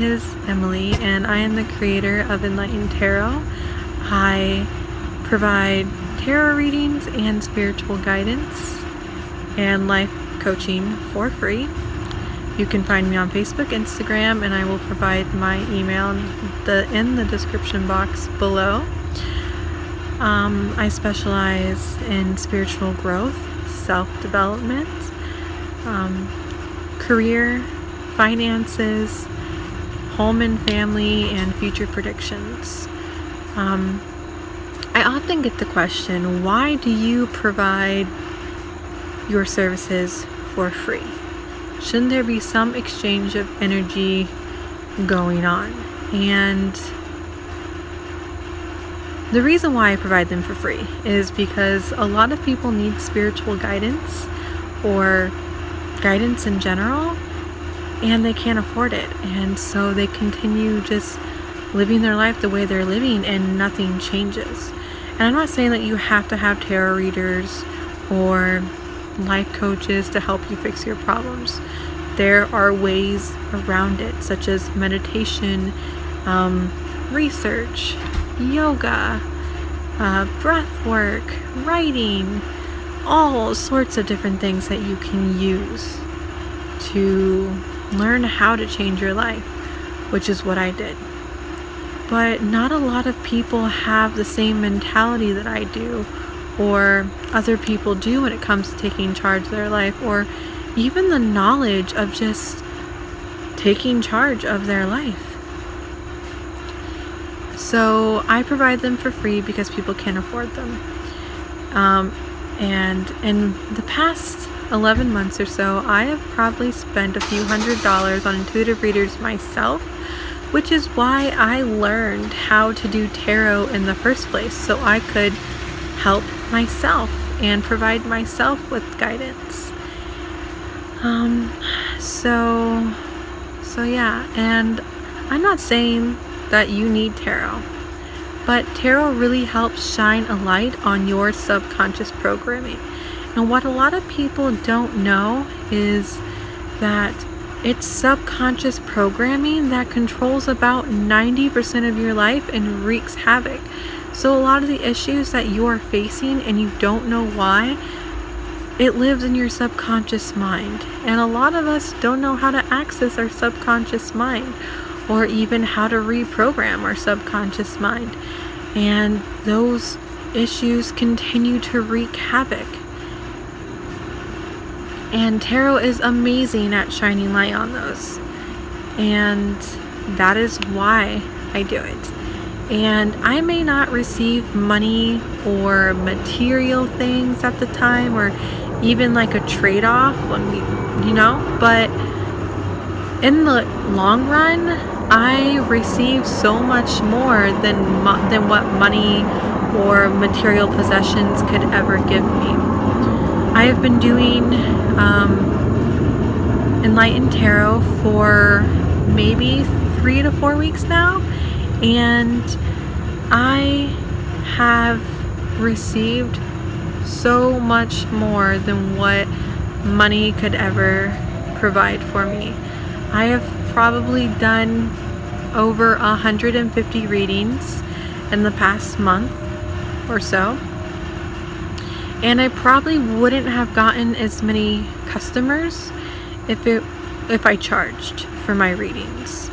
is Emily, and I am the creator of Enlightened Tarot. I provide tarot readings and spiritual guidance and life coaching for free. You can find me on Facebook, Instagram, and I will provide my email in the description box below. I specialize in spiritual growth, self-development, career, finances, home and family, and future predictions. I often get the question, why do you provide your services for free? Shouldn't there be some exchange of energy going on? And the reason why I provide them for free is because a lot of people need spiritual guidance or guidance in general, and they can't afford it, and so they continue just living their life the way they're living and nothing changes. And I'm not saying that you have to have tarot readers or life coaches to help you fix your problems. There are ways around it, such as meditation, research, yoga, breath work, writing, all sorts of different things that you can use to learn how to change your life, which is what I did. But not a lot of people have the same mentality that I do, or other people do, when it comes to taking charge of their life, or even the knowledge of just taking charge of their life. So I provide them for free because people can't afford them. And in the past 11 months or so, I have probably spent a few $100s on intuitive readers myself, which is why I learned how to do tarot in the first place, so I could help myself and provide myself with guidance. So yeah, and I'm not saying that you need tarot, but tarot really helps shine a light on your subconscious programming. And what a lot of people don't know is that it's subconscious programming that controls about 90% of your life and wreaks havoc. So a lot of the issues that you are facing and you don't know why, it lives in your subconscious mind. And a lot of us don't know how to access our subconscious mind, or even how to reprogram our subconscious mind. And those issues continue to wreak havoc. And tarot is amazing at shining light on those. And that is why I do it. And I may not receive money or material things at the time, or even like a trade-off, but in the long run, I receive so much more than what money or material possessions could ever give me. I have been doing Enlightened Tarot for maybe 3 to 4 weeks now, and I have received so much more than what money could ever provide for me. I have probably done over 150 readings in the past month or so, and I probably wouldn't have gotten as many customers if I charged for my readings.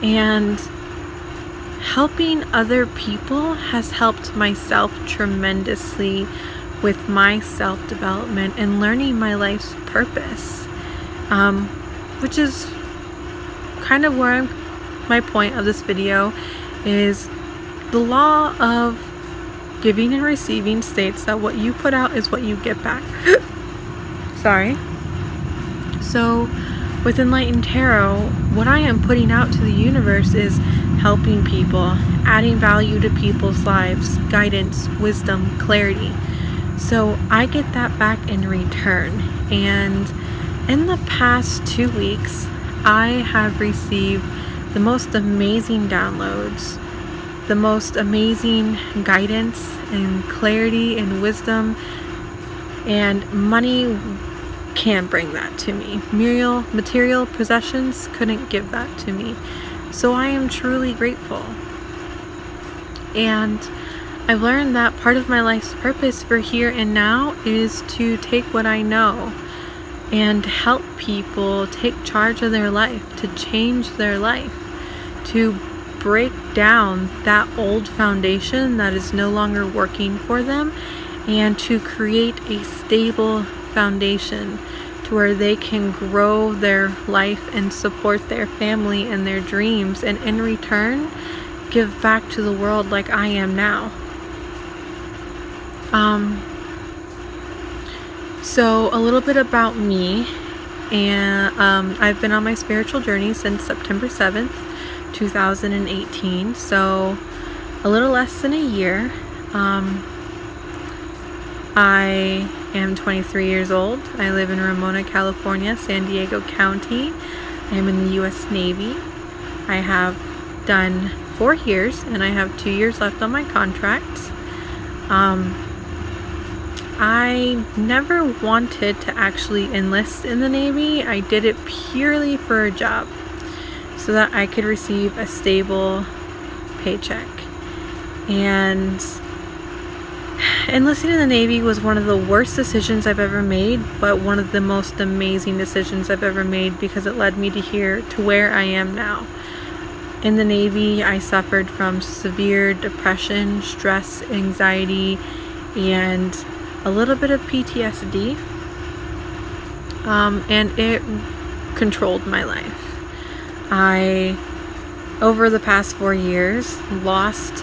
And helping other people has helped myself tremendously with my self-development and learning my life's purpose, which is kind of where my point of this video is. The law of giving and receiving states that what you put out is what you get back. Sorry. So with Enlightened Tarot, what I am putting out to the universe is helping people, adding value to people's lives, guidance, wisdom, clarity. So I get that back in return. And in the past 2 weeks, I have received the most amazing downloads, the most amazing guidance and clarity and wisdom, and money can't bring that to me. Material possessions couldn't give that to me. So I am truly grateful. And I've learned that part of my life's purpose for here and now is to take what I know and help people take charge of their life, to change their life, to break down that old foundation that is no longer working for them, and to create a stable foundation to where they can grow their life and support their family and their dreams, and in return give back to the world like I am now. So a little bit about me, and I've been on my spiritual journey since September 7th, 2018, so a little less than a year. I am 23 years old. I live in Ramona, California, San Diego County. I am in the U.S. Navy. I have done 4 years, and I have 2 years left on my contract. I never wanted to actually enlist in the Navy. I did it purely for a job, so that I could receive a stable paycheck. And enlisting in the Navy was one of the worst decisions I've ever made, but one of the most amazing decisions I've ever made, because it led me to where I am now. In the Navy, I suffered from severe depression, stress, anxiety, and a little bit of PTSD, and it controlled my life. I, over the past 4 years, lost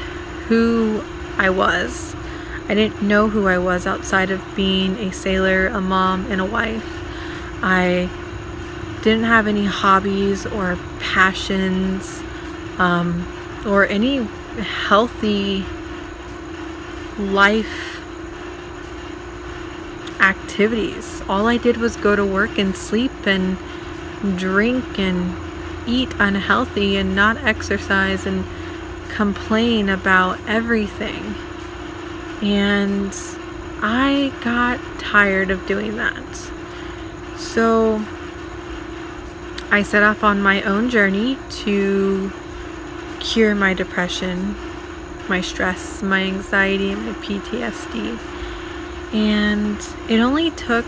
who I was. I didn't know who I was outside of being a sailor, a mom, and a wife. I didn't have any hobbies or passions, or any healthy life activities. All I did was go to work and sleep and drink and eat unhealthy and not exercise and complain about everything. And I got tired of doing that. So I set off on my own journey to cure my depression, my stress, my anxiety, and my PTSD. And it only took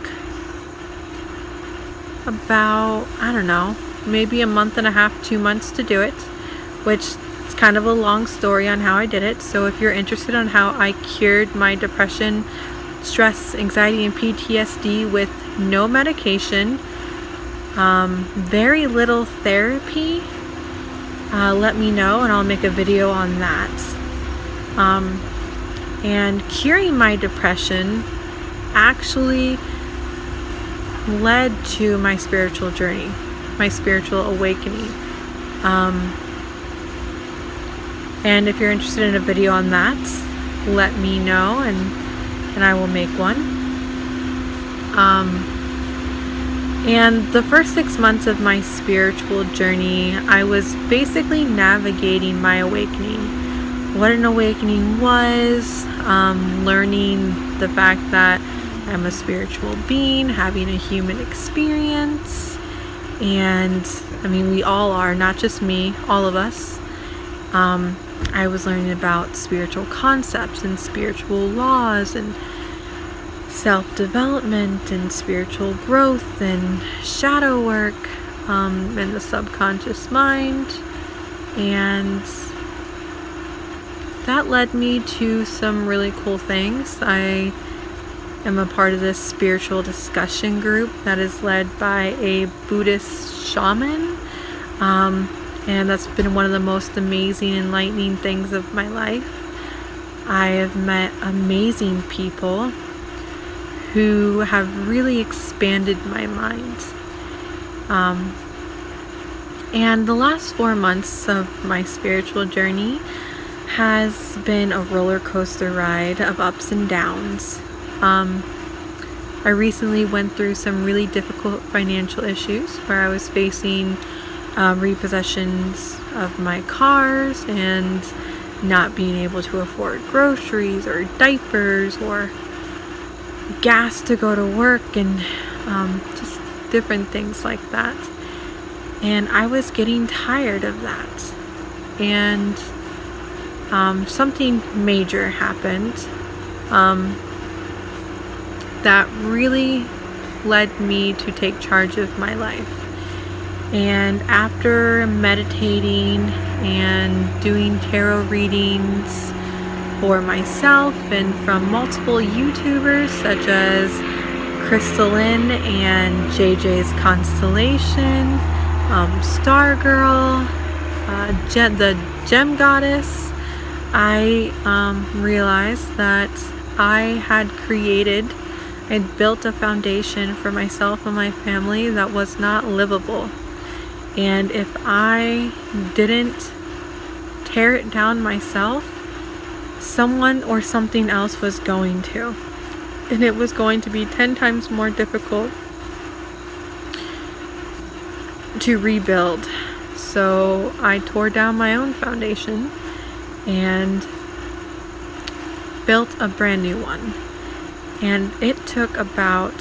about, I don't know, maybe a month and a half, 2 months to do it, which is kind of a long story on how I did it. So if you're interested on how I cured my depression, stress, anxiety, and PTSD with no medication, very little therapy, let me know and I'll make a video on that. And curing my depression actually led to my spiritual journey, my spiritual awakening. And if you're interested in a video on that, let me know and I will make one. And the first 6 months of my spiritual journey, I was basically navigating my awakening. What an awakening was, learning the fact that I'm a spiritual being, having a human experience, and I mean, we all are, not just me, all of us. I was learning about spiritual concepts and spiritual laws and self-development and spiritual growth and shadow work, and the subconscious mind, and that led me to some really cool things. I am a part of this spiritual discussion group that is led by a Buddhist shaman, and that's been one of the most amazing, enlightening things of my life. I have met amazing people who have really expanded my mind. And the last 4 months of my spiritual journey has been a roller coaster ride of ups and downs. I recently went through some really difficult financial issues where I was facing repossessions of my cars and not being able to afford groceries or diapers or gas to go to work and just different things like that. And I was getting tired of that. And something major happened that really led me to take charge of my life. And after meditating and doing tarot readings for myself and from multiple YouTubers such as Crystalline and JJ's Constellation, Stargirl, the Gem Goddess, I realized that I had built a foundation for myself and my family that was not livable. And if I didn't tear it down myself, someone or something else was going to. And it was going to be 10 times more difficult to rebuild. So I tore down my own foundation and built a brand new one. And it took about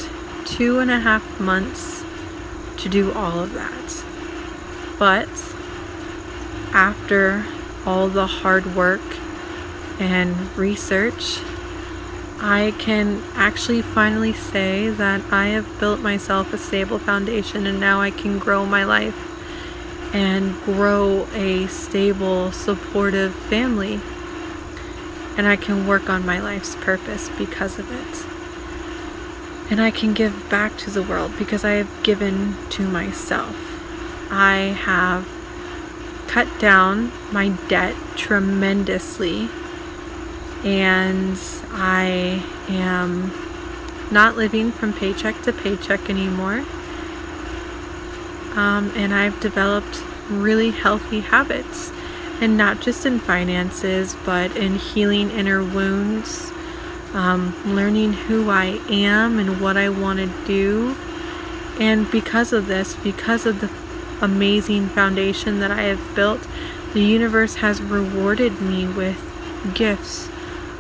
2.5 months to do all of that. But after all the hard work and research, I can actually finally say that I have built myself a stable foundation, and now I can grow my life and grow a stable, supportive family. And I can work on my life's purpose because of it. And I can give back to the world because I have given to myself. I have cut down my debt tremendously, and I am not living from paycheck to paycheck anymore. And I've developed really healthy habits, and not just in finances, but in healing inner wounds, learning who I am and what I want to do. And because of this, because of the amazing foundation that I have built, the universe has rewarded me with gifts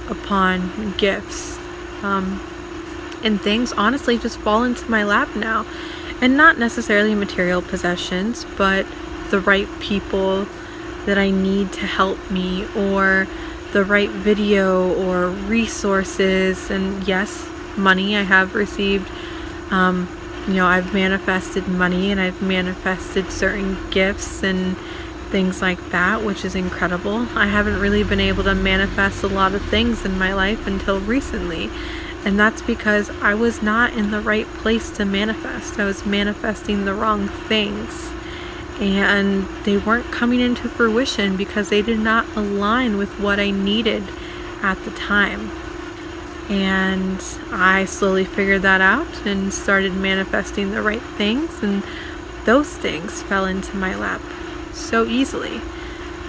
upon gifts. And things honestly just fall into my lap now. And not necessarily material possessions, but the right people that I need to help me, or the right video or resources. And yes, money. I have received I've manifested money, and I've manifested certain gifts and things like that, which is incredible. I haven't really been able to manifest a lot of things in my life until recently, and that's because I was not in the right place to manifest. I was manifesting the wrong things, and they weren't coming into fruition because they did not align with what I needed at the time. And I slowly figured that out and started manifesting the right things, and those things fell into my lap so easily.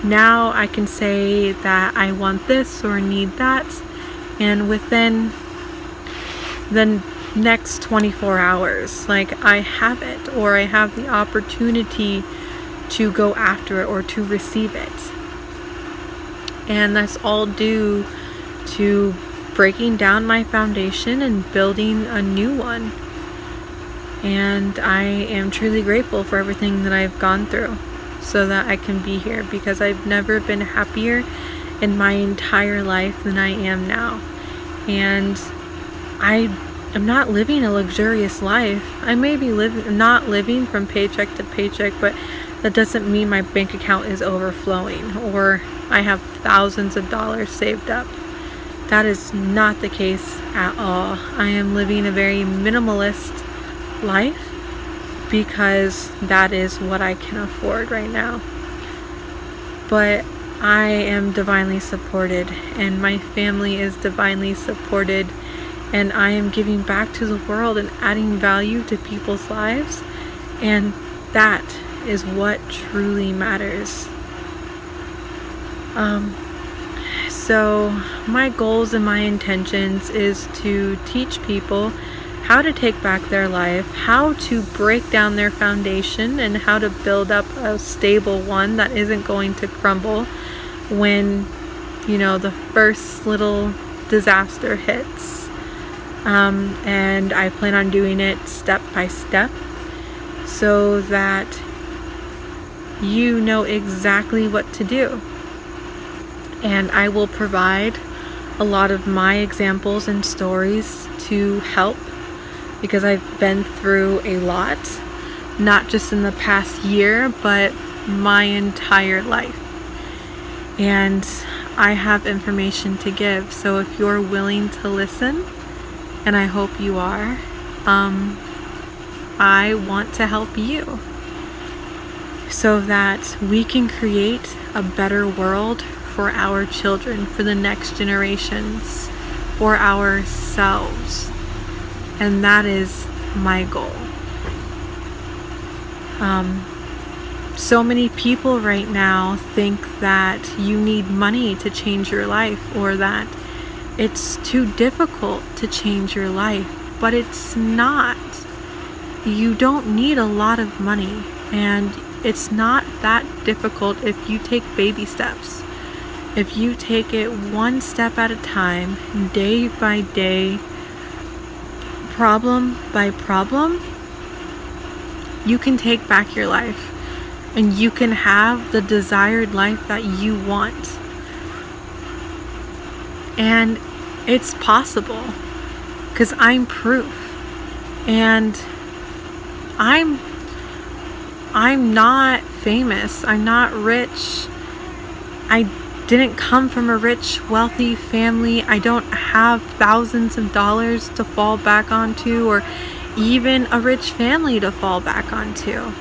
Now I can say that I want this or need that, and within the next 24 hours, like, I have it, or I have the opportunity to go after it or to receive it. And that's all due to breaking down my foundation and building a new one. And I am truly grateful for everything that I've gone through so that I can be here, because I've never been happier in my entire life than I am now. And I am not living a luxurious life. I may be not living from paycheck to paycheck, but that doesn't mean my bank account is overflowing or I have thousands of dollars saved up. That is not the case at all. I am living a very minimalist life because that is what I can afford right now. But I am divinely supported, and my family is divinely supported, and I am giving back to the world and adding value to people's lives, and that is what truly matters. So my goals and my intentions is to teach people how to take back their life, how to break down their foundation, and how to build up a stable one that isn't going to crumble when, the first little disaster hits. And I plan on doing it step by step so that you know exactly what to do. And I will provide a lot of my examples and stories to help, because I've been through a lot, not just in the past year, but my entire life. And I have information to give. So if you're willing to listen, and I hope you are, I want to help you so that we can create a better world for our children, for the next generations, for ourselves. And that is my goal. So many people right now think that you need money to change your life, or that it's too difficult to change your life, but it's not. You don't need a lot of money, and it's not that difficult if you take baby steps. If you take it one step at a time, day by day, problem by problem, you can take back your life, and you can have the desired life that you want. And it's possible, because I'm proof. And I'm not famous. I'm not rich. I didn't come from a rich, wealthy family. I don't have thousands of dollars to fall back onto, or even a rich family to fall back onto.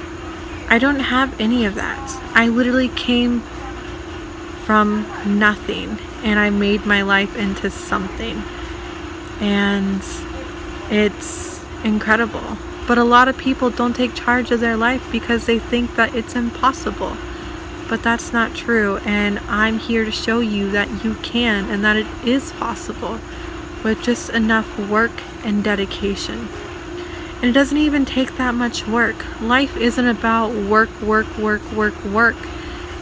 I don't have any of that. I literally came from nothing, and I made my life into something. And it's incredible. But a lot of people don't take charge of their life because they think that it's impossible. But that's not true, and I'm here to show you that you can, and that it is possible with just enough work and dedication. And it doesn't even take that much work. Life isn't about work.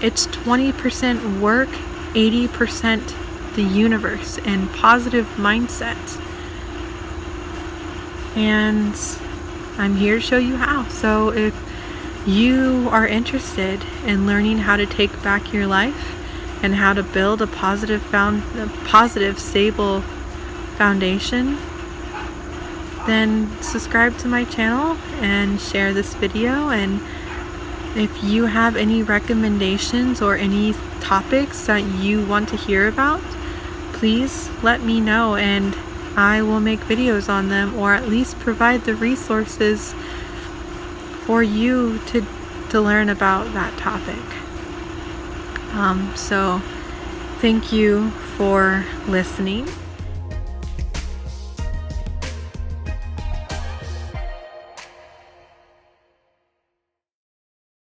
It's 20% work, 80% the universe and positive mindset. And I'm here to show you how. So if you are interested in learning how to take back your life and how to build a positive, stable foundation, then subscribe to my channel and share this video. And if you have any recommendations or any topics that you want to hear about, please let me know, and I will make videos on them, or at least provide the resources for you to learn about that topic. So thank you for listening.